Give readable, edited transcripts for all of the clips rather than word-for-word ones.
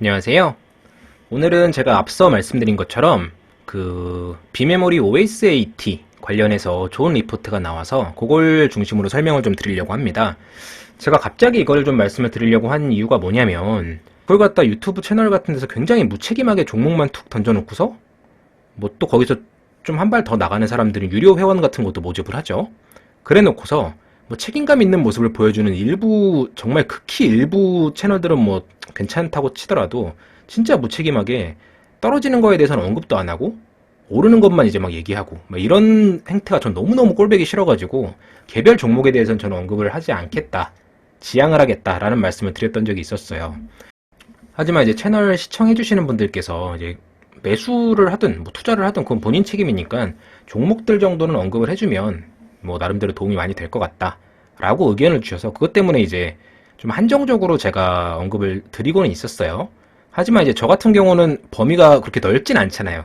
안녕하세요. 오늘은 제가 앞서 말씀드린 것처럼 비메모리 OSAT 관련해서 좋은 리포트가 나와서 그걸 중심으로 설명을 좀 드리려고 합니다. 제가 갑자기 이걸 좀 말씀을 드리려고 한 이유가 뭐냐면 그걸 갖다 유튜브 채널 같은 데서 굉장히 무책임하게 종목만 툭 던져놓고서 뭐 또 거기서 좀 한 발 더 나가는 사람들은 유료 회원 같은 것도 모집을 하죠. 그래 놓고서 뭐 책임감 있는 모습을 보여주는 일부, 정말 극히 일부 채널들은 뭐 괜찮다고 치더라도 진짜 무책임하게 떨어지는 거에 대해서는 언급도 안 하고 오르는 것만 이제 막 얘기하고 막 이런 행태가 전 너무너무 꼴보기 싫어가지고 개별 종목에 대해서는 저는 언급을 하지 않겠다, 지양을 하겠다라는 말씀을 드렸던 적이 있었어요. 하지만 이제 채널 시청해주시는 분들께서 이제 매수를 하든 뭐 투자를 하든 그건 본인 책임이니까 종목들 정도는 언급을 해주면 뭐 나름대로 도움이 많이 될 것 같다 라고 의견을 주셔서 그것 때문에 이제 좀 한정적으로 제가 언급을 드리고는 있었어요. 하지만 이제 저 같은 경우는 범위가 그렇게 넓진 않잖아요.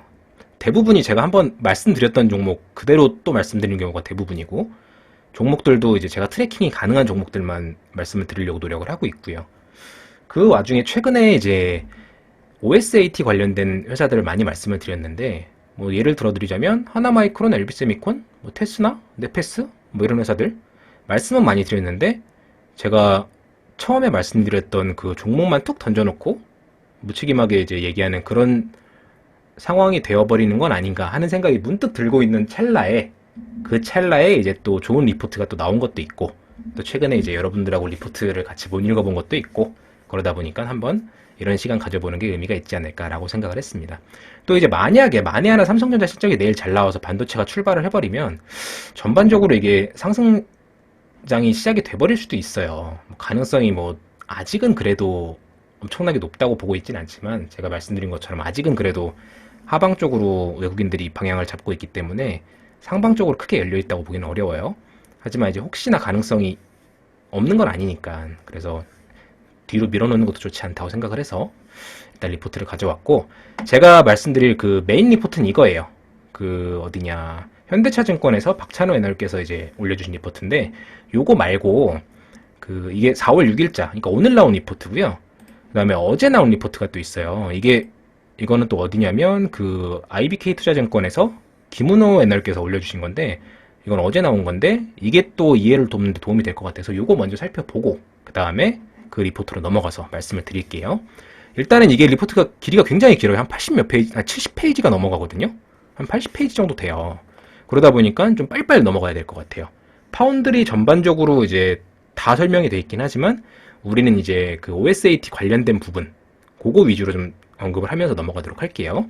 대부분이 제가 한번 말씀드렸던 종목 그대로 또 말씀드리는 경우가 대부분이고, 종목들도 이제 제가 트래킹이 가능한 종목들만 말씀을 드리려고 노력을 하고 있고요. 그 와중에 최근에 이제 OSAT 관련된 회사들을 많이 말씀을 드렸는데, 뭐 예를 들어드리자면 하나마이크론, LB세미콘, 뭐 테스나, 네페스 뭐 이런 회사들 말씀은 많이 드렸는데, 제가 처음에 말씀드렸던 그 종목만 툭 던져놓고 무책임하게 이제 얘기하는 그런 상황이 되어버리는 건 아닌가 하는 생각이 문득 들고 있는 찰나에, 그 찰나에 이제 또 좋은 리포트가 또 나온 것도 있고, 또 최근에 이제 여러분들하고 리포트를 같이 못 읽어본 것도 있고, 그러다 보니까 한번 이런 시간 가져보는 게 의미가 있지 않을까라고 생각을 했습니다. 또 이제 만약에 만에 하나 삼성전자 실적이 내일 잘 나와서 반도체가 출발을 해버리면 전반적으로 이게 상승장이 시작이 돼버릴 수도 있어요. 가능성이 뭐 아직은 그래도 엄청나게 높다고 보고 있진 않지만, 제가 말씀드린 것처럼 아직은 그래도 하방 쪽으로 외국인들이 방향을 잡고 있기 때문에 상방 쪽으로 크게 열려 있다고 보기는 어려워요. 하지만 이제 혹시나 가능성이 없는 건 아니니까, 그래서 뒤로 밀어놓는 것도 좋지 않다고 생각을 해서 일단 리포트를 가져왔고, 제가 말씀드릴 그 메인 리포트는 이거예요. 그 어디냐, 현대차증권에서 박찬호 애널께서 이제 올려주신 리포트인데, 요거 말고 이게 4월 6일자, 그러니까 오늘 나온 리포트고요. 그 다음에 어제 나온 리포트가 또 있어요. 이거는 또 어디냐면 그 IBK투자증권에서 김은호 애널께서 올려주신 건데, 이건 어제 나온 건데 이게 또 이해를 돕는데 도움이 될 것 같아서 요거 먼저 살펴보고 그 다음에 그 리포트로 넘어가서 말씀을 드릴게요. 일단은 이게 리포트가 길이가 굉장히 길어요. 한 80몇 페이지, 70페이지가 넘어가거든요. 한 80페이지 정도 돼요. 그러다 보니까 좀 빨리빨리 넘어가야 될 것 같아요. 파운드리 전반적으로 이제 다 설명이 돼 있긴 하지만 우리는 이제 그 OSAT 관련된 부분 그거 위주로 좀 언급을 하면서 넘어가도록 할게요.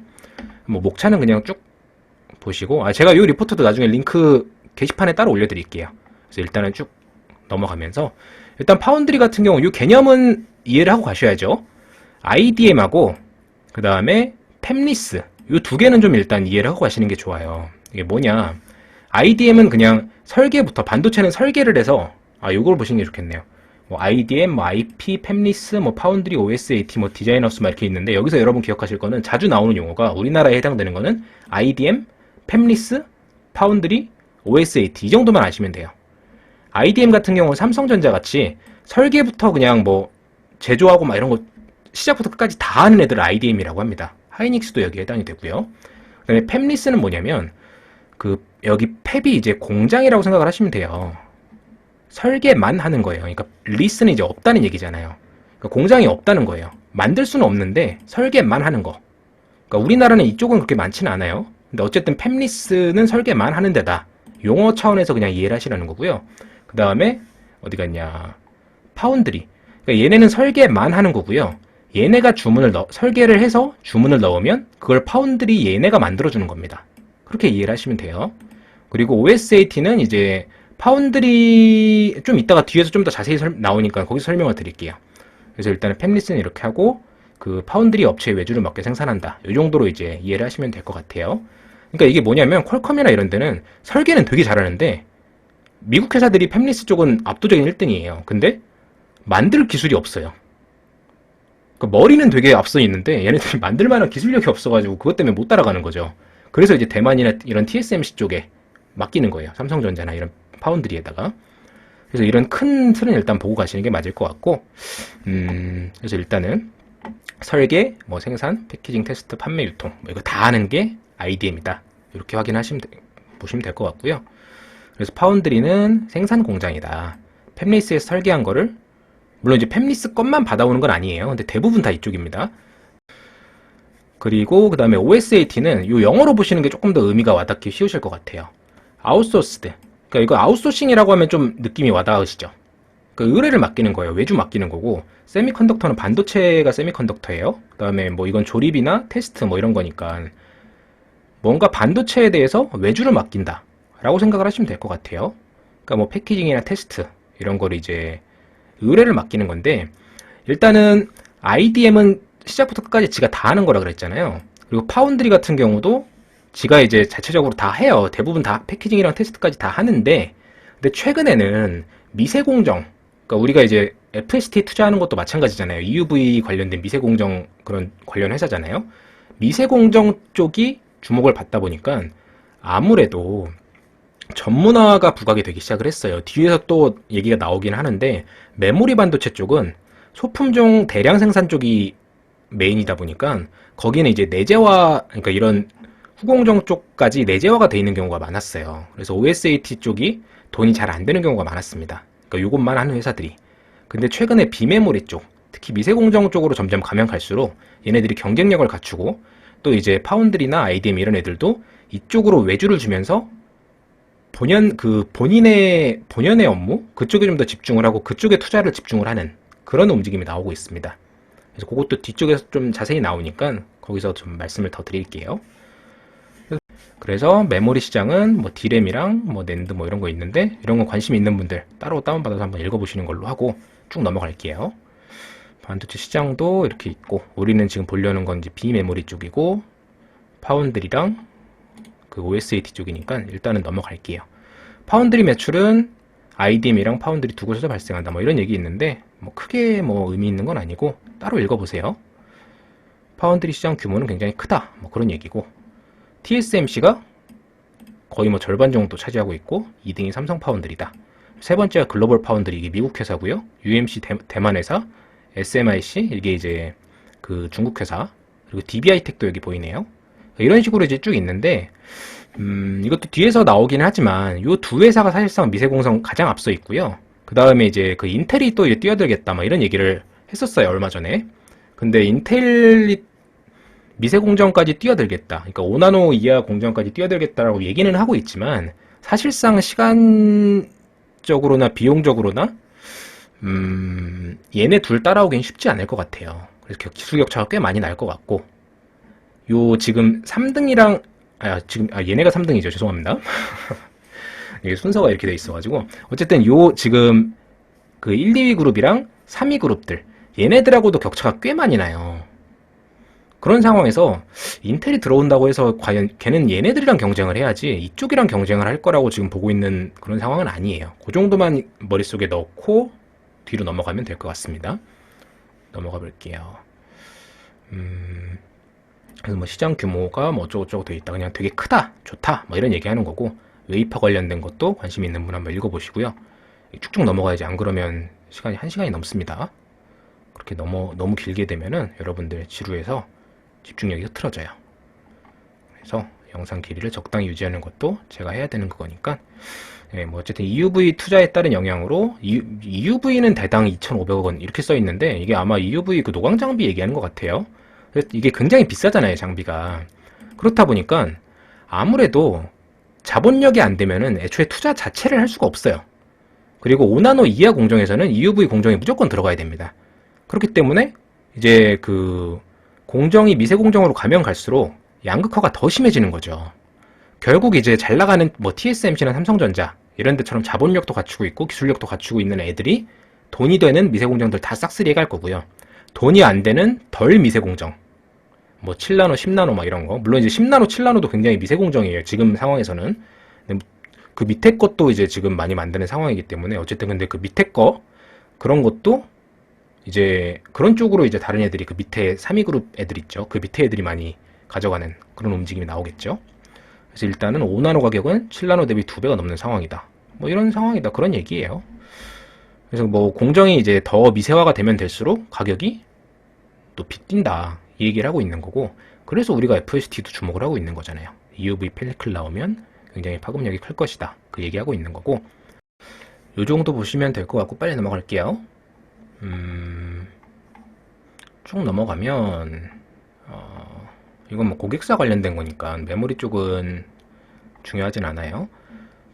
뭐 목차는 그냥 쭉 보시고, 제가 이 리포트도 나중에 링크 게시판에 따로 올려드릴게요. 그래서 일단은 쭉 넘어가면서, 일단 파운드리 같은 경우 이 개념은 이해를 하고 가셔야죠. IDM하고 그 다음에 팹리스, 이 두 개는 좀 일단 이해를 하고 가시는 게 좋아요. 이게 뭐냐, IDM은 그냥 설계부터, 반도체는 설계를 해서 요걸 보시는 게 좋겠네요. 뭐 IDM, 뭐 IP, 팹리스, 뭐 파운드리, OSAT, 뭐 디자이너스 막 이렇게 있는데, 여기서 여러분 기억하실 거는 자주 나오는 용어가 우리나라에 해당되는 거는 IDM, 팹리스, 파운드리, OSAT 이 정도만 아시면 돼요. IDM 같은 경우는 삼성전자 같이 설계부터 그냥 뭐 제조하고 막 이런 거 시작부터 끝까지 다 하는 애들을 IDM이라고 합니다. 하이닉스도 여기에 해당이 되고요. 그다음에 팹리스는 뭐냐면 여기 팹이 이제 공장이라고 생각을 하시면 돼요. 설계만 하는 거예요. 그러니까 리스는 이제 없다는 얘기잖아요. 그러니까 공장이 없다는 거예요. 만들 수는 없는데 설계만 하는 거. 그러니까 우리나라는 이쪽은 그렇게 많지는 않아요. 근데 어쨌든 팹리스는 설계만 하는 데다. 용어 차원에서 그냥 이해를 하시라는 거고요. 그 다음에 어디 갔냐, 파운드리. 그러니까 얘네는 설계만 하는 거고요. 얘네가 설계를 해서 주문을 넣으면 그걸 파운드리 얘네가 만들어주는 겁니다. 그렇게 이해를 하시면 돼요. 그리고 OSAT는 이제 파운드리 좀 이따가 뒤에서 좀 더 자세히 나오니까 거기서 설명을 드릴게요. 그래서 일단은 팹리스는 이렇게 하고, 그 파운드리 업체의 외주를 맡겨 생산한다, 이 정도로 이제 이해를 하시면 될 것 같아요. 그러니까 이게 뭐냐면 퀄컴이나 이런 데는 설계는 되게 잘하는데 미국 회사들이 팹리스 쪽은 압도적인 1등이에요. 근데 만들 기술이 없어요. 그러니까 머리는 되게 앞서 있는데 얘네들이 만들 만한 기술력이 없어가지고 그것 때문에 못 따라가는 거죠. 그래서 이제 대만이나 이런 TSMC 쪽에 맡기는 거예요. 삼성전자나 이런 파운드리에다가. 그래서 이런 큰 틀은 일단 보고 가시는 게 맞을 것 같고, 그래서 일단은 설계, 뭐 생산, 패키징, 테스트, 판매, 유통 뭐 이거 다 하는 게 IDM이다. 이렇게 보시면 될 것 같고요. 그래서 파운드리는 생산 공장이다. 팹리스에서 설계한 거를, 물론 이제 팹리스 것만 받아오는 건 아니에요. 근데 대부분 다 이쪽입니다. 그리고 그 다음에 OSAT는 요 영어로 보시는 게 조금 더 의미가 와닿기 쉬우실 것 같아요. 아웃소스드. 그러니까 이거 아웃소싱이라고 하면 좀 느낌이 와닿으시죠? 그 의뢰를 맡기는 거예요. 외주 맡기는 거고, 세미컨덕터는 반도체가 세미컨덕터예요. 그 다음에 뭐 이건 조립이나 테스트 뭐 이런 거니까 뭔가 반도체에 대해서 외주를 맡긴다 라고 생각을 하시면 될 것 같아요. 그러니까 뭐 패키징이나 테스트 이런 거를 이제 의뢰를 맡기는 건데, 일단은 IDM은 시작부터 끝까지 지가 다 하는 거라 그랬잖아요. 그리고 파운드리 같은 경우도 지가 이제 자체적으로 다 해요. 대부분 다 패키징이랑 테스트까지 다 하는데, 근데 최근에는 미세공정, 그러니까 우리가 이제 FST 투자하는 것도 마찬가지잖아요. EUV 관련된 미세공정 그런 관련 회사잖아요. 미세공정 쪽이 주목을 받다 보니까 아무래도 전문화가 부각이 되기 시작을 했어요. 뒤에서 또 얘기가 나오긴 하는데, 메모리 반도체 쪽은 소품종 대량 생산 쪽이 메인이다 보니까 거기는 이제 내재화, 그러니까 이런 후공정 쪽까지 내재화가 돼 있는 경우가 많았어요. 그래서 OSAT 쪽이 돈이 잘 안 되는 경우가 많았습니다. 그러니까 이것만 하는 회사들이. 근데 최근에 비메모리 쪽, 특히 미세공정 쪽으로 점점 가면 갈수록 얘네들이 경쟁력을 갖추고, 또 이제 파운드리나 IDM 이런 애들도 이쪽으로 외주를 주면서 본연의 업무 그쪽에 좀 더 집중을 하고 그쪽에 투자를 집중을 하는 그런 움직임이 나오고 있습니다. 그래서 그것도 뒤쪽에서 좀 자세히 나오니까 거기서 좀 말씀을 더 드릴게요. 그래서 메모리 시장은 뭐 D램이랑 뭐 낸드 뭐 이런 거 있는데, 이런 거 관심 있는 분들 따로 다운받아서 한번 읽어보시는 걸로 하고 쭉 넘어갈게요. 반도체 시장도 이렇게 있고, 우리는 지금 보려는 건 이제 비메모리 쪽이고 파운드리랑 그 OSAT 쪽이니까 일단은 넘어갈게요. 파운드리 매출은 IDM이랑 파운드리 두 곳에서 발생한다 뭐 이런 얘기 있는데, 뭐 크게 뭐 의미 있는 건 아니고 따로 읽어보세요. 파운드리 시장 규모는 굉장히 크다 뭐 그런 얘기고, TSMC가 거의 뭐 절반 정도 차지하고 있고 2등이 삼성 파운드리다. 세 번째가 글로벌 파운드리, 이게 미국 회사고요. UMC 대만 회사, SMIC 이게 이제 그 중국 회사, 그리고 DBI텍도 여기 보이네요. 이런 식으로 이제 쭉 있는데, 이것도 뒤에서 나오긴 하지만 이 두 회사가 사실상 미세공정 가장 앞서 있고요. 그 다음에 이제 그 인텔이 또 이제 뛰어들겠다 막 이런 얘기를 했었어요, 얼마 전에. 근데 인텔이 미세공정까지 뛰어들겠다, 그러니까 5나노 이하 공정까지 뛰어들겠다라고 얘기는 하고 있지만, 사실상 시간적으로나 비용적으로나 얘네 둘 따라오긴 쉽지 않을 것 같아요. 그래서 기술 격차가 꽤 많이 날 것 같고, 요 지금 3등이랑 얘네가 3등이죠. 죄송합니다. 이게 순서가 이렇게 돼 있어가지고, 어쨌든 요 지금 그 1, 2위 그룹이랑 3위 그룹들, 얘네들하고도 격차가 꽤 많이 나요. 그런 상황에서 인텔이 들어온다고 해서 과연 걔는 얘네들이랑 경쟁을 해야지 이쪽이랑 경쟁을 할 거라고 지금 보고 있는 그런 상황은 아니에요. 그 정도만 머릿속에 넣고 뒤로 넘어가면 될 것 같습니다. 넘어가 볼게요. 그래서 뭐 시장 규모가 뭐 어쩌고저쩌고 돼 있다, 그냥 되게 크다, 좋다 뭐 이런 얘기하는 거고, 웨이파 관련된 것도 관심 있는 분 한번 읽어보시고요. 쭉쭉 넘어가야지, 안 그러면 시간이 1시간이 넘습니다. 그렇게 너무 길게 되면은 여러분들 지루해서 집중력이 흐트러져요. 그래서 영상 길이를 적당히 유지하는 것도 제가 해야 되는 그거니까, 뭐 어쨌든 EUV 투자에 따른 영향으로 EUV는 대당 2,500억 원 이렇게 써 있는데, 이게 아마 EUV 그 노광 장비 얘기하는 것 같아요. 이게 굉장히 비싸잖아요, 장비가. 그렇다 보니까 아무래도 자본력이 안 되면은 애초에 투자 자체를 할 수가 없어요. 그리고 5나노 이하 공정에서는 EUV 공정이 무조건 들어가야 됩니다. 그렇기 때문에 이제 그 공정이 미세 공정으로 가면 갈수록 양극화가 더 심해지는 거죠. 결국 이제 잘 나가는 뭐 TSMC나 삼성전자 이런 데처럼 자본력도 갖추고 있고 기술력도 갖추고 있는 애들이 돈이 되는 미세 공정들 다 싹쓸이 해갈 거고요. 돈이 안 되는 덜 미세 공정, 뭐 7나노, 10나노 막 이런 거, 물론 이제 10나노, 7나노도 굉장히 미세 공정이에요, 지금 상황에서는. 그 밑에 것도 이제 지금 많이 만드는 상황이기 때문에, 어쨌든 근데 그 밑에 거 그런 것도 이제 그런 쪽으로 이제 다른 애들이, 그 밑에 3위 그룹 애들 있죠, 그 밑에 애들이 많이 가져가는 그런 움직임이 나오겠죠. 그래서 일단은 5나노 가격은 7나노 대비 2배가 넘는 상황이다, 뭐 이런 상황이다, 그런 얘기예요. 그래서 뭐 공정이 이제 더 미세화가 되면 될수록 가격이 또 빗뛴다 이 얘기를 하고 있는 거고, 그래서 우리가 FST도 주목을 하고 있는 거잖아요. EUV 펠리클 나오면 굉장히 파급력이 클 것이다 그 얘기하고 있는 거고, 요 정도 보시면 될 것 같고 빨리 넘어갈게요. 쭉 넘어가면 이건 뭐 고객사 관련된 거니까 메모리 쪽은 중요하진 않아요.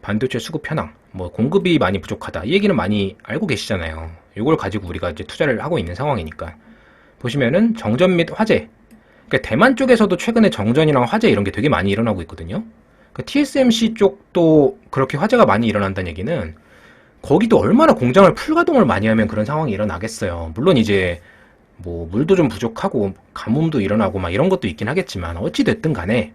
반도체 수급 현황, 뭐 공급이 많이 부족하다 이 얘기는 많이 알고 계시잖아요. 이걸 가지고 우리가 이제 투자를 하고 있는 상황이니까. 보시면은 정전 및 화재, 그러니까 대만 쪽에서도 최근에 정전이랑 화재 이런 게 되게 많이 일어나고 있거든요. 그러니까 TSMC 쪽도 그렇게 화재가 많이 일어난다는 얘기는 거기도 얼마나 공장을 풀가동을 많이 하면 그런 상황이 일어나겠어요. 물론 이제 뭐 물도 좀 부족하고 가뭄도 일어나고 막 이런 것도 있긴 하겠지만, 어찌 됐든 간에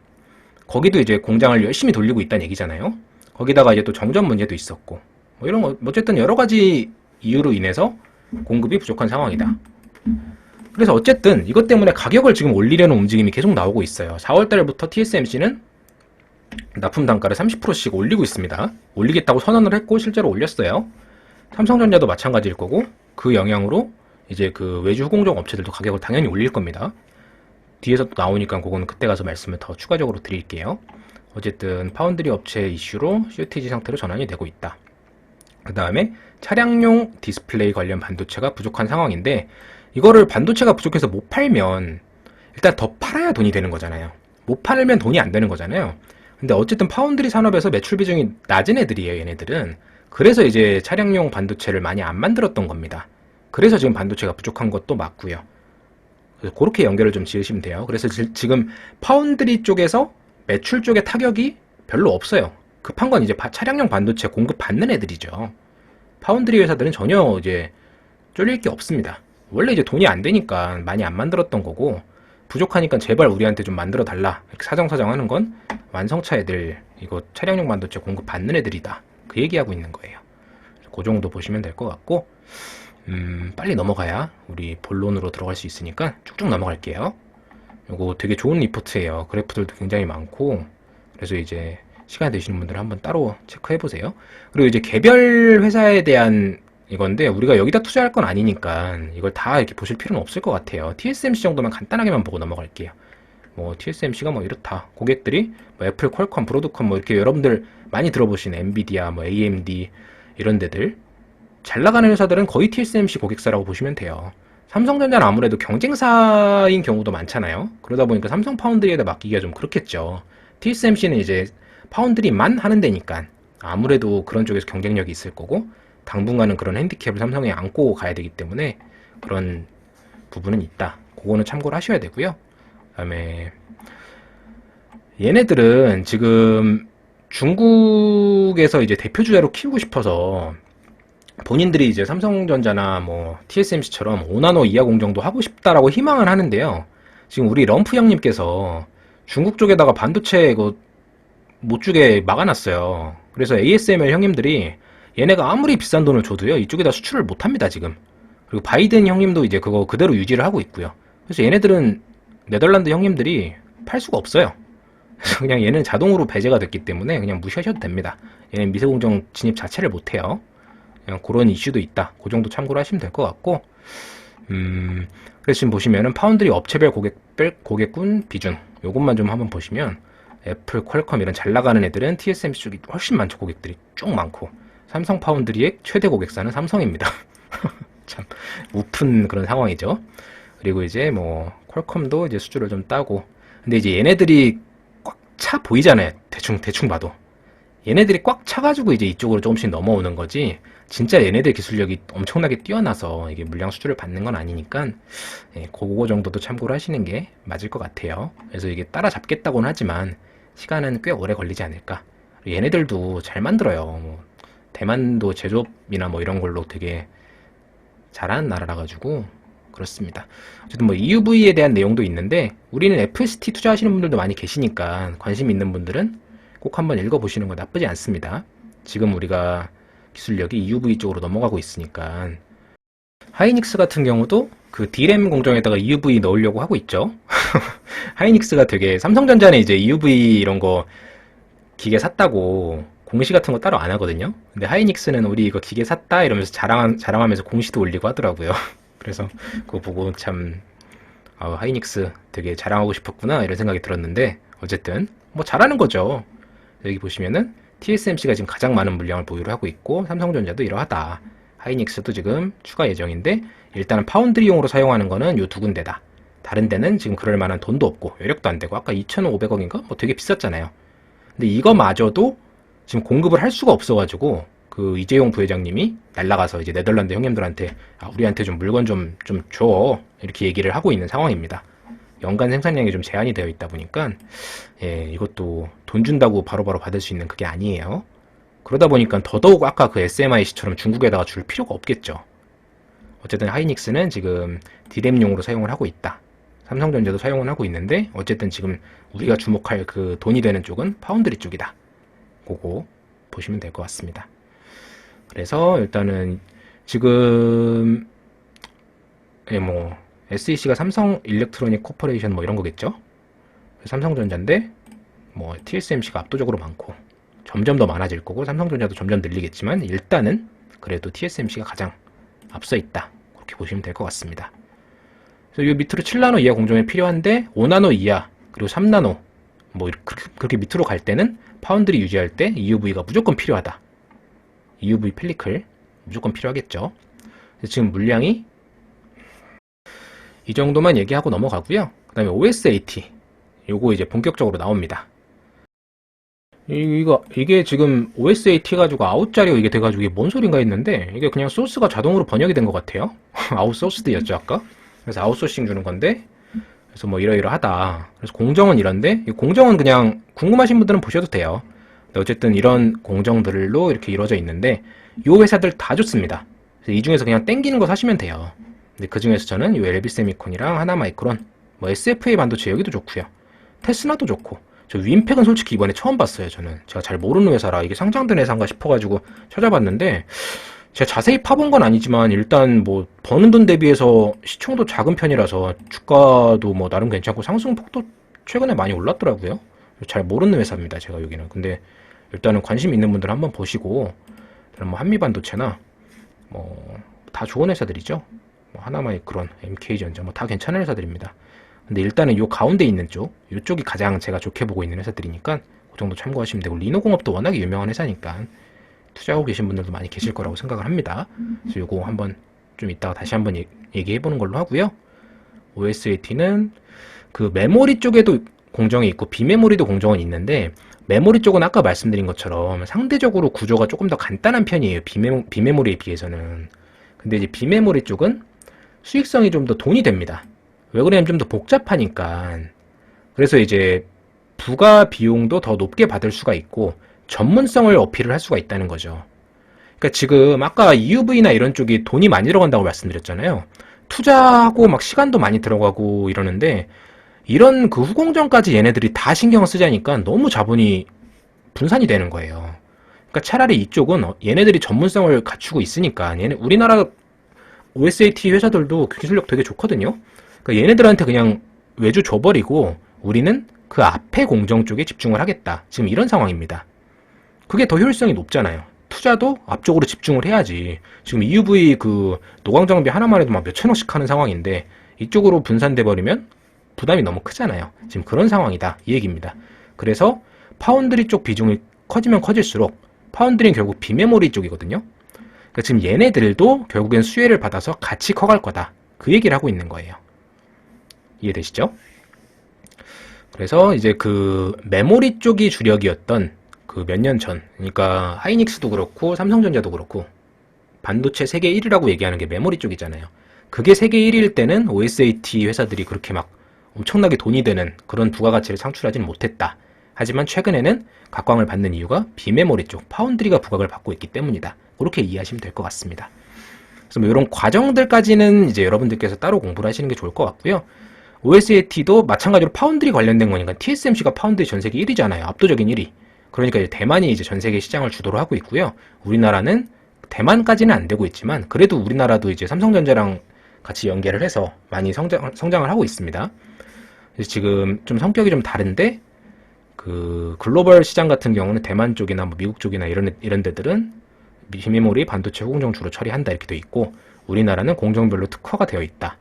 거기도 이제 공장을 열심히 돌리고 있다는 얘기잖아요. 거기다가 이제 또 정전 문제도 있었고 뭐 이런 거 어쨌든 여러 가지 이유로 인해서 공급이 부족한 상황이다. 그래서 어쨌든 이것 때문에 가격을 지금 올리려는 움직임이 계속 나오고 있어요. 4월 달부터 TSMC는 납품 단가를 30%씩 올리고 있습니다. 올리겠다고 선언을 했고 실제로 올렸어요. 삼성전자도 마찬가지일 거고, 그 영향으로 이제 그 외주 후공정 업체들도 가격을 당연히 올릴 겁니다. 뒤에서 또 나오니까 그거는 그때 가서 말씀을 더 추가적으로 드릴게요. 어쨌든 파운드리 업체 이슈로 쇼티지 상태로 전환이 되고 있다. 그 다음에 차량용 디스플레이 관련 반도체가 부족한 상황인데, 이거를 반도체가 부족해서 못 팔면 일단 더 팔아야 돈이 되는 거잖아요. 못 팔면 돈이 안 되는 거잖아요. 근데 어쨌든 파운드리 산업에서 매출 비중이 낮은 애들이에요, 얘네들은. 그래서 이제 차량용 반도체를 많이 안 만들었던 겁니다. 그래서 지금 반도체가 부족한 것도 맞고요. 그래서 그렇게 연결을 좀 지으시면 돼요. 그래서 지금 파운드리 쪽에서 매출 쪽에 타격이 별로 없어요. 급한 건 이제 차량용 반도체 공급 받는 애들이죠. 파운드리 회사들은 전혀 이제 쫄릴 게 없습니다. 원래 이제 돈이 안 되니까 많이 안 만들었던 거고, 부족하니까 제발 우리한테 좀 만들어 달라 이렇게 사정사정 하는 건 완성차 애들, 이거 차량용 반도체 공급 받는 애들이다 그 얘기하고 있는 거예요. 그 정도 보시면 될 것 같고, 빨리 넘어가야 우리 본론으로 들어갈 수 있으니까 쭉쭉 넘어갈게요. 이거 되게 좋은 리포트예요. 그래프들도 굉장히 많고, 그래서 이제 시간 되시는 분들은 한번 따로 체크해 보세요. 그리고 이제 개별 회사에 대한 이건데, 우리가 여기다 투자할 건 아니니까 이걸 다 이렇게 보실 필요는 없을 것 같아요. TSMC 정도만 간단하게만 보고 넘어갈게요. 뭐 TSMC가 뭐 이렇다, 고객들이 뭐 애플, 퀄컴, 브로드컴 뭐 이렇게 여러분들 많이 들어보신 엔비디아, 뭐 AMD 이런 데들 잘 나가는 회사들은 거의 TSMC 고객사라고 보시면 돼요. 삼성전자는 아무래도 경쟁사인 경우도 많잖아요. 그러다 보니까 삼성 파운드리에다 맡기기가 좀 그렇겠죠. TSMC는 이제 파운드리만 하는 데니까 아무래도 그런 쪽에서 경쟁력이 있을 거고, 당분간은 그런 핸디캡을 삼성에 안고 가야 되기 때문에 그런 부분은 있다. 그거는 참고를 하셔야 되고요. 그다음에 얘네들은 지금 중국에서 이제 대표 주자로 키우고 싶어서 본인들이 이제 삼성전자나 뭐 TSMC처럼 5나노 이하 공정도 하고 싶다라고 희망을 하는데요. 지금 우리 럼프 형님께서 중국 쪽에다가 반도체 이거 못 주게 막아놨어요. 그래서 ASML 형님들이 얘네가 아무리 비싼 돈을 줘도요, 이쪽에다 수출을 못 합니다, 지금. 그리고 바이든 형님도 이제 그거 그대로 유지를 하고 있고요. 그래서 얘네들은 네덜란드 형님들이 팔 수가 없어요. 그래서 그냥 얘는 자동으로 배제가 됐기 때문에 그냥 무시하셔도 됩니다. 얘는 미세공정 진입 자체를 못 해요. 그냥 그런 이슈도 있다. 그 정도 참고를 하시면 될 것 같고, 그래서 지금 보시면은 파운드리 업체별 고객군 비중, 요것만 좀 한번 보시면 애플, 퀄컴 이런 잘 나가는 애들은 TSMC 쪽이 훨씬 많죠. 고객들이 쭉 많고, 삼성 파운드리의 최대 고객사는 삼성입니다. 참 우픈 그런 상황이죠. 그리고 이제 뭐 퀄컴도 이제 수주를 좀 따고, 근데 이제 얘네들이 꽉 차 보이잖아요. 대충 봐도 얘네들이 꽉 차가지고 이제 이쪽으로 조금씩 넘어오는 거지, 진짜 얘네들 기술력이 엄청나게 뛰어나서 이게 물량 수주를 받는 건 아니니까, 예, 그거 정도도 참고를 하시는 게 맞을 것 같아요. 그래서 이게 따라잡겠다고는 하지만 시간은 꽤 오래 걸리지 않을까. 얘네들도 잘 만들어요. 뭐 대만도 제조업이나 뭐 이런 걸로 되게 잘하는 나라라 가지고 그렇습니다. 어쨌든 뭐 EUV에 대한 내용도 있는데, 우리는 FST 투자하시는 분들도 많이 계시니까 관심 있는 분들은 꼭 한번 읽어보시는 거 나쁘지 않습니다. 지금 우리가 기술력이 EUV 쪽으로 넘어가고 있으니까. 하이닉스 같은 경우도 그 D램 공정에다가 EUV 넣으려고 하고 있죠. 하이닉스가 되게, 삼성전자는 이제 EUV 이런 거 기계 샀다고 공시 같은 거 따로 안 하거든요. 근데 하이닉스는 우리 이거 기계 샀다 이러면서 자랑하면서 공시도 올리고 하더라고요. 그래서 그거 보고 참 아, 하이닉스 되게 자랑하고 싶었구나 이런 생각이 들었는데 어쨌든 뭐 잘하는 거죠. 여기 보시면은 TSMC가 지금 가장 많은 물량을 보유를 하고 있고 삼성전자도 이러하다. 하이닉스도 지금 추가 예정인데 일단은 파운드리용으로 사용하는 거는 요 두 군데다. 다른 데는 지금 그럴 만한 돈도 없고 여력도 안 되고 아까 2,500억인가? 뭐 되게 비쌌잖아요. 근데 이거마저도 지금 공급을 할 수가 없어가지고 그 이재용 부회장님이 날라가서 이제 네덜란드 형님들한테 아, 우리한테 좀 물건 좀 줘. 이렇게 얘기를 하고 있는 상황입니다. 연간 생산량이 좀 제한이 되어 있다 보니까 예, 이것도 돈 준다고 바로바로 받을 수 있는 그게 아니에요. 그러다 보니까 더더욱 아까 그 SMIC처럼 중국에다가 줄 필요가 없겠죠. 어쨌든 하이닉스는 지금 디램용으로 사용을 하고 있다. 삼성전자도 사용을 하고 있는데 어쨌든 지금 우리가 주목할 그 돈이 되는 쪽은 파운드리 쪽이다. 그거 보시면 될 것 같습니다. 그래서 일단은 지금 예, 뭐 SEC가 삼성 일렉트로닉 코퍼레이션 뭐 이런 거겠죠. 삼성전자인데 뭐 TSMC가 압도적으로 많고 점점 더 많아질 거고 삼성전자도 점점 늘리겠지만 일단은 그래도 TSMC가 가장 앞서 있다. 그렇게 보시면 될 것 같습니다. 그래서 이 밑으로 7나노 이하 공정이 필요한데 5나노 이하 그리고 3나노 뭐 그렇게 밑으로 갈 때는 파운드리 유지할 때 EUV가 무조건 필요하다. EUV 펠리클 무조건 필요하겠죠. 지금 물량이 이 정도만 얘기하고 넘어가고요. 그 다음에 OSAT 요거 이제 본격적으로 나옵니다. 이게 지금 OSAT 가지고 아웃자리가 이게 돼가지고 이게 뭔 소린가 했는데 이게 그냥 소스가 자동으로 번역이 된 것 같아요. 아웃소스드였죠 아까. 그래서 아웃소싱 주는 건데 그래서 뭐 이러이러하다. 그래서 공정은 이런데 이 공정은 그냥 궁금하신 분들은 보셔도 돼요. 근데 어쨌든 이런 공정들로 이렇게 이루어져 있는데 이 회사들 다 좋습니다. 그래서 이 중에서 그냥 땡기는 거 사시면 돼요. 근데 그 중에서 저는 이 LB세미콘이랑 하나마이크론, 뭐 SFA 반도체 여기도 좋고요. 테스나도 좋고. 저 윈팩은 솔직히 이번에 처음 봤어요. 저는 제가 잘 모르는 회사라 이게 상장된 회사인가 싶어가지고 찾아봤는데 제가 자세히 파본 건 아니지만 일단 뭐 버는 돈 대비해서 시총도 작은 편이라서 주가도 뭐 나름 괜찮고 상승폭도 최근에 많이 올랐더라고요. 잘 모르는 회사입니다. 제가 여기는. 근데 일단은 관심 있는 분들 한번 보시고 뭐 한미반도체나 뭐 다 좋은 회사들이죠. 뭐 하나마이크론, MK전자 뭐 다 괜찮은 회사들입니다. 근데 일단은 요 가운데 있는 쪽, 요쪽이 가장 제가 좋게 보고 있는 회사들이니까 그 정도 참고하시면 되고 리노공업도 워낙에 유명한 회사니까 투자하고 계신 분들도 많이 계실 거라고 생각을 합니다. 그래서 요거 한번 좀 이따가 다시 한번 얘기해 보는 걸로 하고요. OSAT는 그 메모리 쪽에도 공정이 있고 비메모리도 공정은 있는데 메모리 쪽은 아까 말씀드린 것처럼 상대적으로 구조가 조금 더 간단한 편이에요. 비메모리에 비해서는. 근데 이제 비메모리 쪽은 수익성이 좀 더 돈이 됩니다. 왜 그러냐면 좀 더 복잡하니까. 그래서 이제 부가 비용도 더 높게 받을 수가 있고 전문성을 어필을 할 수가 있다는 거죠. 그러니까 지금 아까 EUV나 이런 쪽이 돈이 많이 들어간다고 말씀드렸잖아요. 투자하고 막 시간도 많이 들어가고 이러는데 이런 그 후공정까지 얘네들이 다 신경을 쓰자니까 너무 자본이 분산이 되는 거예요. 그러니까 차라리 이쪽은 얘네들이 전문성을 갖추고 있으니까 우리나라 OSAT 회사들도 기술력 되게 좋거든요. 그러니까 얘네들한테 그냥 외주 줘버리고 우리는 그 앞에 공정 쪽에 집중을 하겠다. 지금 이런 상황입니다. 그게 더 효율성이 높잖아요. 투자도 앞쪽으로 집중을 해야지. 지금 EUV 그 노광 장비 하나만 해도 막 몇천억씩 하는 상황인데 이쪽으로 분산돼 버리면 부담이 너무 크잖아요. 지금 그런 상황이다. 이 얘기입니다. 그래서 파운드리 쪽 비중이 커지면 커질수록 파운드리는 결국 비메모리 쪽이거든요. 그러니까 지금 얘네들도 결국엔 수혜를 받아서 같이 커갈 거다. 그 얘기를 하고 있는 거예요. 이해되시죠? 그래서 이제 그 메모리 쪽이 주력이었던 그 몇 년 전, 그러니까 하이닉스도 그렇고 삼성전자도 그렇고 반도체 세계 1위라고 얘기하는 게 메모리 쪽이잖아요. 그게 세계 1위일 때는 OSAT 회사들이 그렇게 막 엄청나게 돈이 되는 그런 부가가치를 창출하지는 못했다. 하지만 최근에는 각광을 받는 이유가 비메모리 쪽, 파운드리가 부각을 받고 있기 때문이다. 그렇게 이해하시면 될 것 같습니다. 그래서 뭐 이런 과정들까지는 이제 여러분들께서 따로 공부를 하시는 게 좋을 것 같고요. OSAT도 마찬가지로 파운드리 관련된 거니까 TSMC가 파운드리 전 세계 1위잖아요. 압도적인 1위. 그러니까 이제 대만이 이제 전 세계 시장을 주도를 하고 있고요. 우리나라는 대만까지는 안 되고 있지만 그래도 우리나라도 이제 삼성전자랑 같이 연계를 해서 많이 성장을 하고 있습니다. 그래서 지금 좀 성격이 좀 다른데 그 글로벌 시장 같은 경우는 대만 쪽이나 뭐 미국 쪽이나 이런 데들은 비메모리 반도체 후공정 주로 처리한다 이렇게 돼 있고 우리나라는 공정별로 특화가 되어 있다.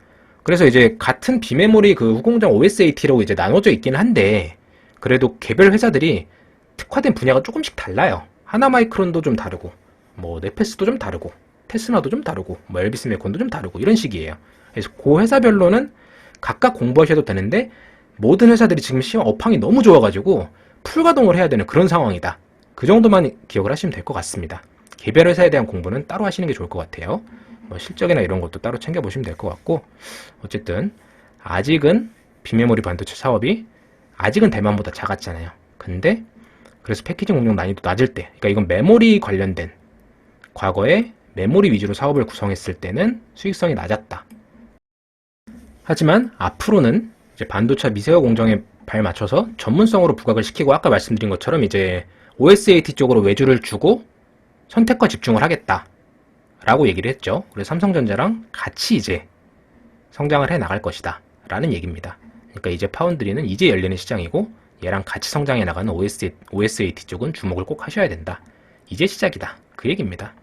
그래서 이제 같은 비메모리 그 후공정 OSAT라고 이제 나눠져 있긴 한데, 그래도 개별 회사들이 특화된 분야가 조금씩 달라요. 하나마이크론도 좀 다르고, 뭐 네페스도 좀 다르고, 테스나도 좀 다르고, 뭐 엘비스메콘도 좀 다르고 이런 식이에요. 그래서 그 회사별로는 각각 공부하셔도 되는데, 모든 회사들이 지금 시험 업황이 너무 좋아가지고 풀가동을 해야 되는 그런 상황이다. 그 정도만 기억을 하시면 될 것 같습니다. 개별 회사에 대한 공부는 따로 하시는 게 좋을 것 같아요. 뭐 실적이나 이런 것도 따로 챙겨보시면 될 것 같고, 어쨌든 아직은 빅메모리 반도체 사업이 아직은 대만보다 작았잖아요. 근데 그래서 패키징 공정 난이도 낮을 때, 그러니까 이건 메모리 관련된, 과거에 메모리 위주로 사업을 구성했을 때는 수익성이 낮았다. 하지만 앞으로는 이제 반도체 미세화 공정에 발 맞춰서 전문성으로 부각을 시키고, 아까 말씀드린 것처럼 이제 OSAT 쪽으로 외주를 주고 선택과 집중을 하겠다 라고 얘기를 했죠. 그래서 삼성전자랑 같이 이제 성장을 해 나갈 것이다 라는 얘기입니다. 그러니까 이제 파운드리는 이제 열리는 시장이고, 얘랑 같이 성장해 나가는 OSAT 쪽은 주목을 꼭 하셔야 된다. 이제 시작이다. 그 얘기입니다.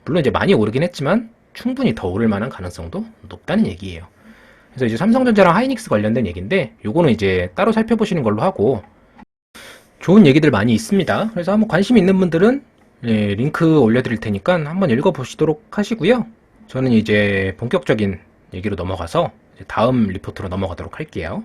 물론 이제 많이 오르긴 했지만 충분히 더 오를 만한 가능성도 높다는 얘기예요. 그래서 이제 삼성전자랑 하이닉스 관련된 얘기인데, 요거는 이제 따로 살펴보시는 걸로 하고, 좋은 얘기들 많이 있습니다. 그래서 한번 관심 있는 분들은 링크 올려드릴 테니까 한번 읽어보시도록 하시고요. 저는 이제 본격적인 얘기로 넘어가서 다음 리포트로 넘어가도록 할게요.